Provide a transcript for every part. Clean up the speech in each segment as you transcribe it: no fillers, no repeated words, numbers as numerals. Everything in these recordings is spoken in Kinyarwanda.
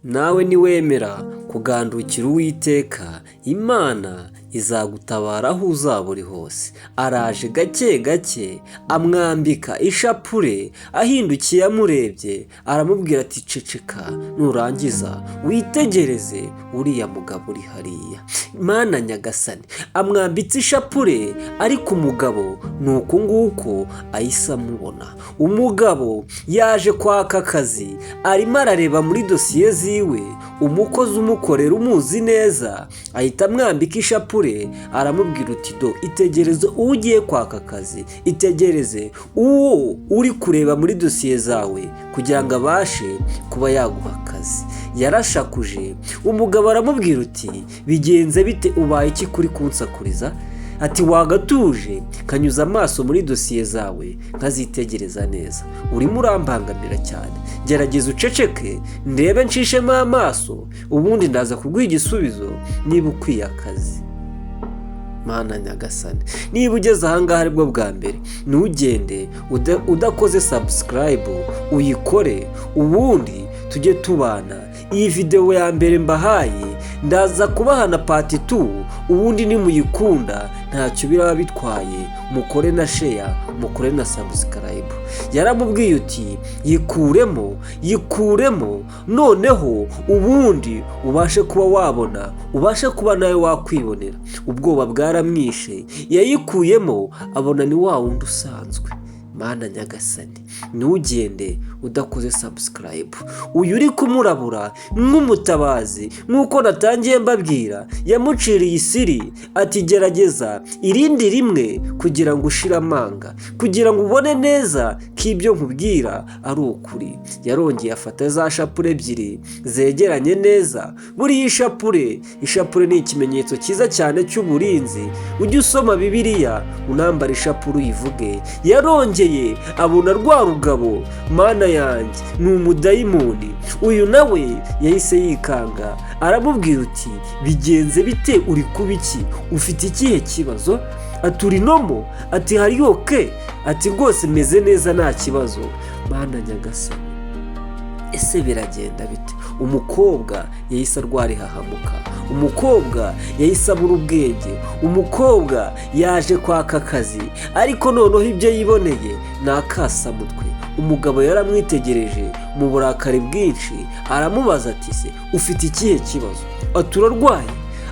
nawe niwemera kugandukira Uwiteka, Imana izagutabara aho uzaba uri hose. Araje gake gake amwambika ishapure, ahindukiye amurebye aramubwira ati ceceka, nurangiza witegereze uriya mugabo uri hariya. Mana nyagasani, amwambitse ishapure ariko umugabo nuko nguko ahise amubona. Umugabo yaje kwaka akazi, arimo arareba muri dosiye ziwe, umukozi umukorera umuzi neza ahita amwambika ishapure, aramubwira uti do itegereze uwo ugiye kwaka akazi, itegereze uwo uri kureba muri dosiye zawe kugira ngo abashe kuba yaguha akazi. Yarashakuje, umugabo aramubwira uti bigenze bite, ubaye iki kuri kunsakuriza? Ati wagatuje kanyuza amaso muri dosiye zawe nkazitegereza neza, urimo urambangamira cyane, gerageza uceceke ndebe nshishemo amaso, ubundi ndaza kuguha igisubizo niba ukwiye akazi. Mana nyagasani, niba ugeze ahangaha aribwo bwa mbere, ntugende udakoze subscribe, uyikore ubundi tujye tubana. Iyi video ya mbere mbahaye ndaza kubaha na part 2, ubundi nimuyikunda ntacyo biraba bitwaye, mukore na share, mukore na subscribe. Yaramubwiye uti yikuremo noneho ubundi ubashe kuba wabona, ubashe kuba nawe wakwibonera. Ubwoba bwaramwishe, yayikuyemo abona ni wa wundi usanzwe. Mana nyagasani, ntugende udakoze subscribe. Uyu uri kumurabura nk'umutabazi, nk'uko natangiye mbabwira, yamuciriye isiri ati gerageza irindi rimwe kugira ngo ushire amanga, kugira ngo ubone neza ko ibyo nkubwira ari ukuri. Yarongeye afata za shapure ebyiri zegeranye neza. Buriya ishapure ni ikimenyetso cyiza cyane cy'uburinzi. Ujye usoma Bibiliya unambara ishapure uyivuge. Yarongeye abona rwa rugabo, mana yanjye ni umudayimoni. Uyu nawe yahise yikanga, aramubwira uti bigenze bite, uri kuba iki, ufite ikihe kibazo? Ati uri nomo? Ati hari oke? Ati rwose meze neza nta kibazo. Mana nyagasani, ese biragenda bite? Umukobwa yahise arwara ihahamuka, umukobwa yahise abura ubwenge, umukobwa yaje kwaka akazi, ariko noneho ibyo yiboneye ni akasamutwe. Umugabo yaramwitegereje mu burakari bwinshi, aramubaza ati se ufite ikihe kibazo?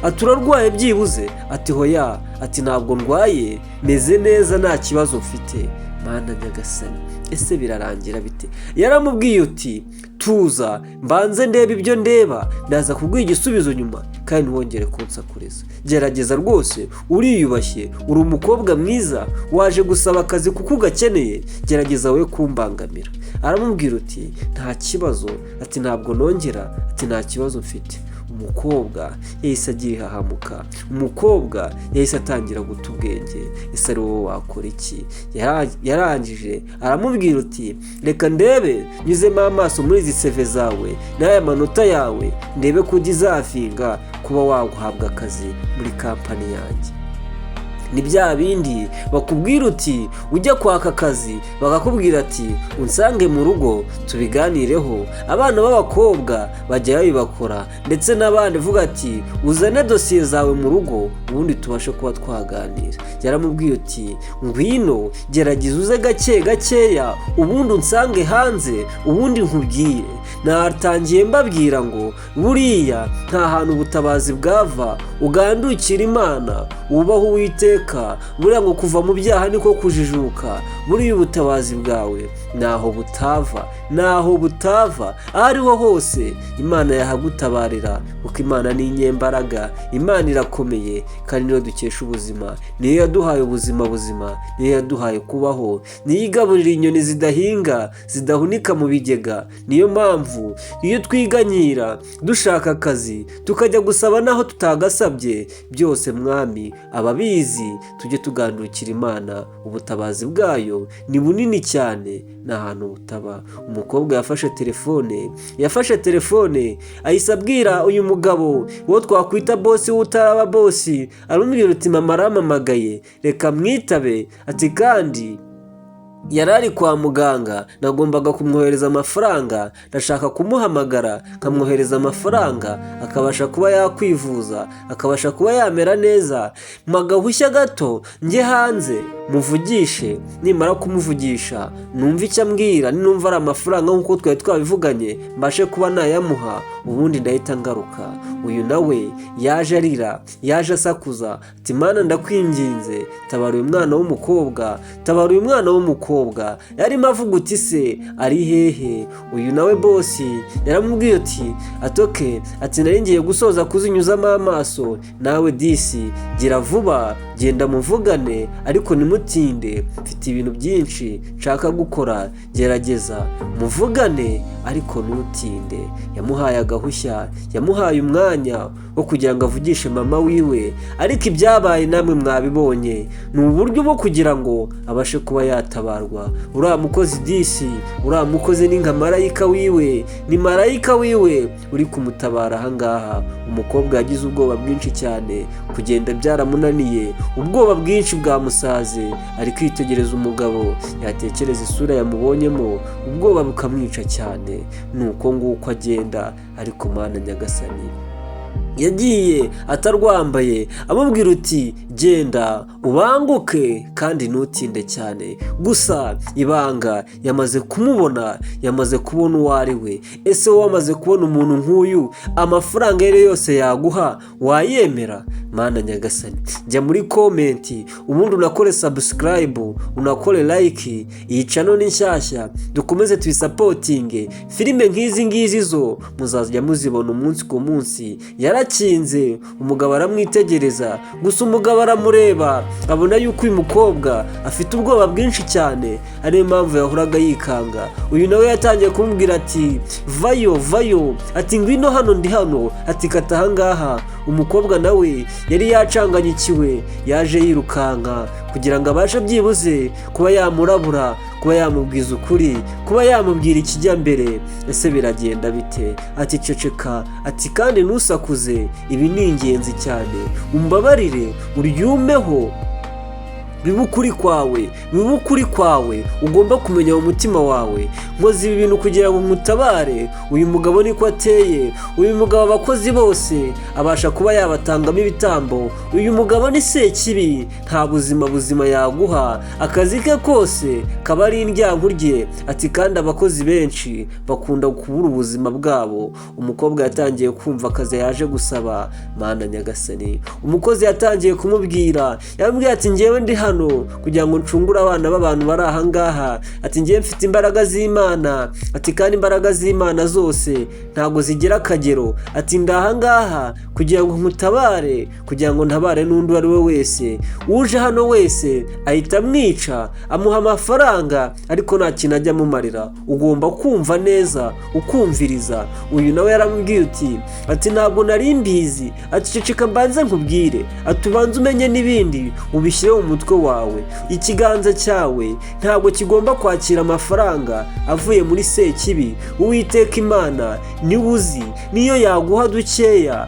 Ati urarwaye byibuze? Ati hoya, ati ntabwo ndwaye, meze neza nta kibazo mfite. Mana nyagasani, ese birarangira bite? Yaramubwiye uti tuza mbanze ndebe ibyo ndeba, ndaza kuguha igisubizo nyuma, kandi ntiwongere kunsakuriza. Gerageza rwose, uriyubashye, uri umukobwa mwiza, waje gusaba akazi kuko ugakeneye, gerageza we kumbangamira. Aramubwira uti nta kibazo. Ati ntabwo nongera. Ati nta kibazo mfite. Umukobwa yahise agira ihahamuka, umukobwa yahise atangira guta ubwenge. Ese ari wowe wakora iki? Yarangije aramubwira uti reka ndebe nyuzemo amaso muri izi seve zawe n'aya manota yawe, ndebe ko ugizafinga kuba waguhabwa akazi muri kampani yanjye. Ni bya bindi bakubwira uti ujya kwaka akazi, bakakubwira ati unsange mu rugo tubiganireho. Abana b'abakobwa bajya babikora, ndetse n'abandi vuga ati uzane dosiye zawe mu rugo ubundi tubashe kuba twaganira. Yaramubwiye uti ngwino gerageza uze gake gakeya, ubundi unsange hanze ubundi nkubwire. Natangiye mbabwira ngo buriya nta hantu ubutabazi bwava, ugandukira Imana, wubaha Uwiteka. Buriya ngo kuva mu byaha niko kujijuka. Buriya ubutabazi bwawe naho butava, aho ariho hose Imana yahagutabarira, kuko Imana ni inyembaraga, Imana irakomeye, kandi niyo dukesha ubuzima. Niyo yaduhaye ubuzima buzima, niyo yaduhaye kubaho, niyo igaburira inyoni zidahinga zidahunika mu bigega. Niyo mpamvu iyo twiganyira dushaka akazi tukajya gusaba naho tutagasabye, byose mwami ababizi, tujye tugandukira Imana. Ubutabazi bwayo ni bunini cyane, nta hantu butaba. Umukobwa yafashe telefone ahise abwira uyu mugabo wo twakwita bosi utaraba bosi, aramubwira uti mama arampamagaye reka mwitabe. Ati kandi yari ari kwa muganga, nagombaga kumwohereza amafaranga, ndashaka kumuhamagara nkamwohereza amafaranga akabasha kuba yakwivuza, akabasha kuba yamera neza, magahushya gato njye hanze muvugishe, nimara kumuvugisha numva icyo ambwira, ninumva ari amafaranga nk'uko twari twabivuganye mbashe kuba nayamuha, ubundi ndahita ngaruka. Uyu nawe yaje arira, yaje asakuza ati Mana ndakwinginze tabara uyu mwana w'umukobwa, tabara uyu mwana w'umukobwa. Yarimo avuga uti se ari hehe? Uyu nawe bosi yaramubwiye ati ati nari ngiye gusoza kuzinyuzamo amaso, nawe disi gira vuba genda muvugane ariko nimutinde, mfite ibintu byinshi nshaka gukora, gerageza muvugane ariko ntutinde. Yamuhaye agahushya, yamuhaye umwanya wo kugira ngo avugishe mama wiwe, ariko ibyabaye namwe mwabibonye, ni uburyo bwo kugira ngo abashe kuba yatabarwa. Uriya mukozi disi, uriya mukozi ni nka marayika wiwe, ni marayika wiwe uri kumutabara ahangaha. Umukobwa yagize ubwoba bwinshi cyane, kugenda byaramunaniye, ubwoba bwinshi bwamusaze, ari kwitegereza umugabo, yatekereza isura yamubonyemo, ubwoba bukamwica cyane. Nuko nguko agenda, ariko Mana nyagasani yagiye atarwambaye, amubwira uti genda ubanguke kandi ntutinde cyane. Gusa ibanga yamaze kumubona, yamaze kubona uwo ari we. Ese wowe wamaze kubona umuntu nk'uyu, amafaranga ye yose yaguha wayemera? Mana nyagasani jya muri komenti ubundi unakore subscribe, unakore like. Iyi channel ni nshyashya, dukomeze tuyisapotinge. Filime nk'izi ngizi zo muzajya muzibona umunsi ku munsi. Yarakinze, umugabo aramwitegereza, gusa umugabo aramureba abona yuko uyu mukobwa afite ubwoba bwinshi cyane, ariyo mpamvu yahoraga yikanga. Uyu nawe yatangiye kumubwira ati vayo, ati ngwino hano ndi hano, ati kata ahangaha. Umukobwa nawe yari yacanganyikiwe, yaje yirukanka kugira ngo abashe byibuze kuba yamurabura, kuba yamubwiza ukuri, kuba yamubwira ikijya mbere. Ese biragenda bite? Ati ceceka, ati kandi ntusakuze, ibi ni ingenzi cyane, umbabarire uryumeho, biba ukuri kwawe, ugomba kumenya mu mutima wawe. Nkoze ibi bintu kugira ngo mutabare. Uyu mugabo niko ateye, uyu mugabo abakozi bose abasha kuba yabatangamo ibitambo. Uyu mugabo ni sekibi, nta buzima yaguha, akazi ke kose kaba ari indyankurye. Ati kandi abakozi benshi bakunda kubura ubuzima bwabo. Umukobwa yatangiye kumva akazi yaje gusaba. Mana nyagasani, umukozi yatangiye kumubwira, yambwiye ati ngewe ndi hano kugira ngo ncungure abana b'abantu bari ahangaha, ati ngiye mfite imbaraga z'Imana, ati kandi imbaraga z'Imana zose ntago zigira akagero, ati ndahangaha kugira ngo nkutabare, kugira ngo ntabare n'undi ari we wese uje hano wese ahita amwica, amuha amafaranga ariko nta kintu ajya amumarira. Ugomba kumva neza ukumviriza. Uyu nawe yaramubwiye ati ntabwo nari mbizi, ati ceceka mbanze nkubwire, ati ubanze umenye n'ibindi ubishyire mu mutwe wawe. Ikiganza cyawe ntabwo kigomba kwakira amafaranga avuye muri sekibi. Uwiteka Imana niwe uzi, niyo yaguha dukeya,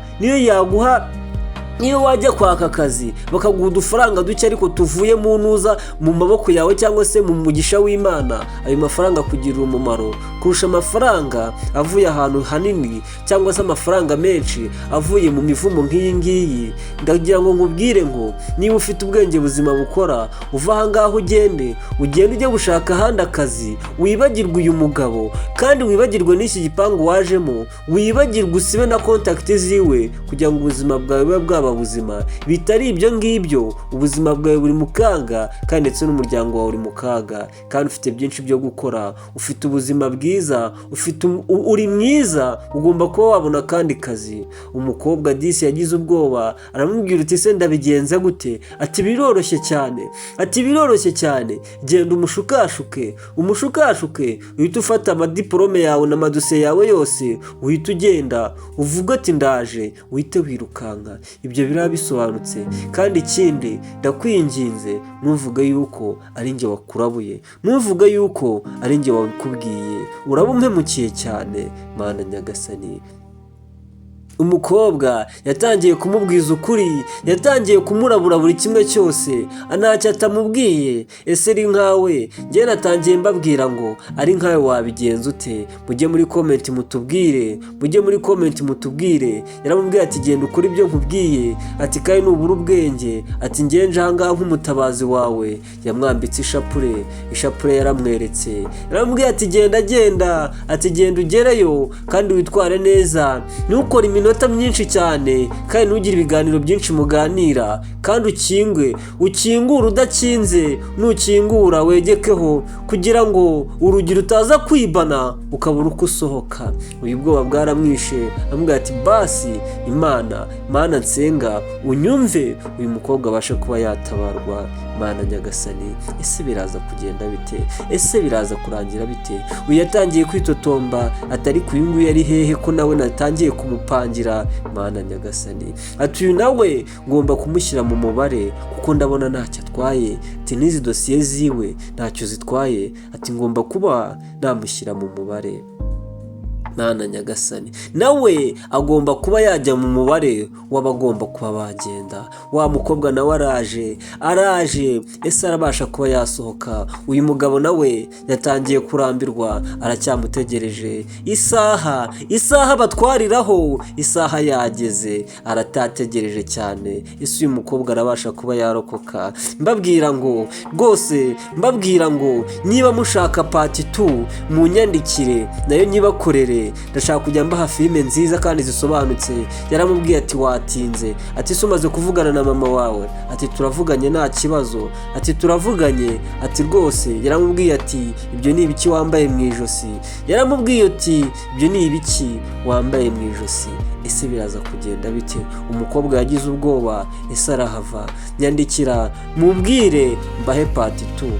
niyo wajya kwaka akazi bakaguha udufaranga duke ariko tuvuye mu ntuza mu maboko yawe cyangwa se mu mugisha w'Imana, ayo mafaranga kugirira umumaro kurusha amafaranga avuye ahantu hanini cyangwa se amafaranga menshi avuye mu mivumo nk'iyi ngiyi. Ndagira ngo nkubwire ngo niba ufite ubwenge buzima bukora, uva ahangaha ugende ujye gushaka ahandi akazi, wibagirwe uyu mugabo kandi wibagirwe n'iki gipangu wajemo, wibagirwe usibe na contact ziwe kugira ngo ubuzima bwawe bube bwaba buzima. Bitari ibyo ngibyo ubuzima bwawe buri mu kaga, kandi ndetse n'umuryango wawe uri mu kaga, kandi ufite byinshi byo gukora, ufite ubuzima bwiza, uri mwiza, ugomba kuba wabona kandi kazi. Umukobwa disi yagize ubwoba, aramubwira uti se ndabigenza gute? Ati biroroshye cyane, genda umushukashuke, uhita ufata amadiplome yawe n'amadose yawe yose, uhita ugenda uvuga ati ndaje, uhite wirukanka. Ibyo biraba bisobanutse. Kandi ikindi ndakwinginze, ntuvuge yuko ari njye wakurabuye, ntuvuge yuko ari njye wabikubwiye, uraba umpemukiye cyane. Mana nyagasani umukobwa yatangiye kumubwiza ukuri, yatangiye kumurabura buri kimwe cyose, ntacyo atamubwiye. Ese ari nkawe? Njye natangiye mbabwira ngo ari nkawe wabigenza ute? Mujye muri komenti mutubwire, mujye muri komenti mutubwire. Yaramubwiye ati genda ukora ibyo nkubwiye, ati kandi nubura ubwenge, ati ngenje ahangaha nk'umutabazi wawe. Yamwambitse ishapure yaramweretse. Yaramubwiye ati genda, ati genda ugereyo kandi witware neza, ntukore iminota myinshi cyane kandi ntugire ibiganiro byinshi muganira, kandi ukingure udakinze, nukingura wegekeho kugira ngo urugi rutaza kwibana ukabura uko usohoka. Uyu bwoba bwaramwishe, amubwira ati basi Imana nsenga unyumve uyu mukobwa abashe kuba yatabarwa. Mana nyagasani, ese biraza kugenda bite? Ese biraza kurangira bite? Uyu yatangiye kwitotomba, atari ku nguyu yari hehe ko nawe natangiye kumupangira. Mana nyagasani, ati uyu nawe ngomba kumushyira mu mubare kuko ndabona ntacyo atwaye, ati n'izi dosiye ziwe ntacyo zitwaye, ati ngomba kuba namushyira mu mubare. Mana nyagasani, nawe agomba kuba yajya mu mubare w'abagomba kuba bagenda. Wa mukobwa nawe araje, ese arabasha kuba yasohoka? Uyu mugabo nawe yatangiye kurambirwa, aracyamutegereje. Isaha batwariraho, isaha yageze, aratategereje cyane. Ese uyu mukobwa arabasha kuba yarokoka? Mbabwira ngo niba mushaka part 2 munyandikire nayo nyibakorere. Ndashaka kujya mbaha filime nziza kandi zisobanutse. Yaramubwiye ati watinze, ati se umaze kuvugana na mama wawe? Ati turavuganye nta kibazo, ati turavuganye, ati rwose. Yaramubwiye ati ibyo ni ibiki wambaye mu ijosi? Yaramubwiye ati ibyo ni ibiki wambaye mu ijosi? Ese biraza kugenda bite? Umukobwa yagize ubwoba, ese arahava? Nyandikira mumbwire mbahe part 2.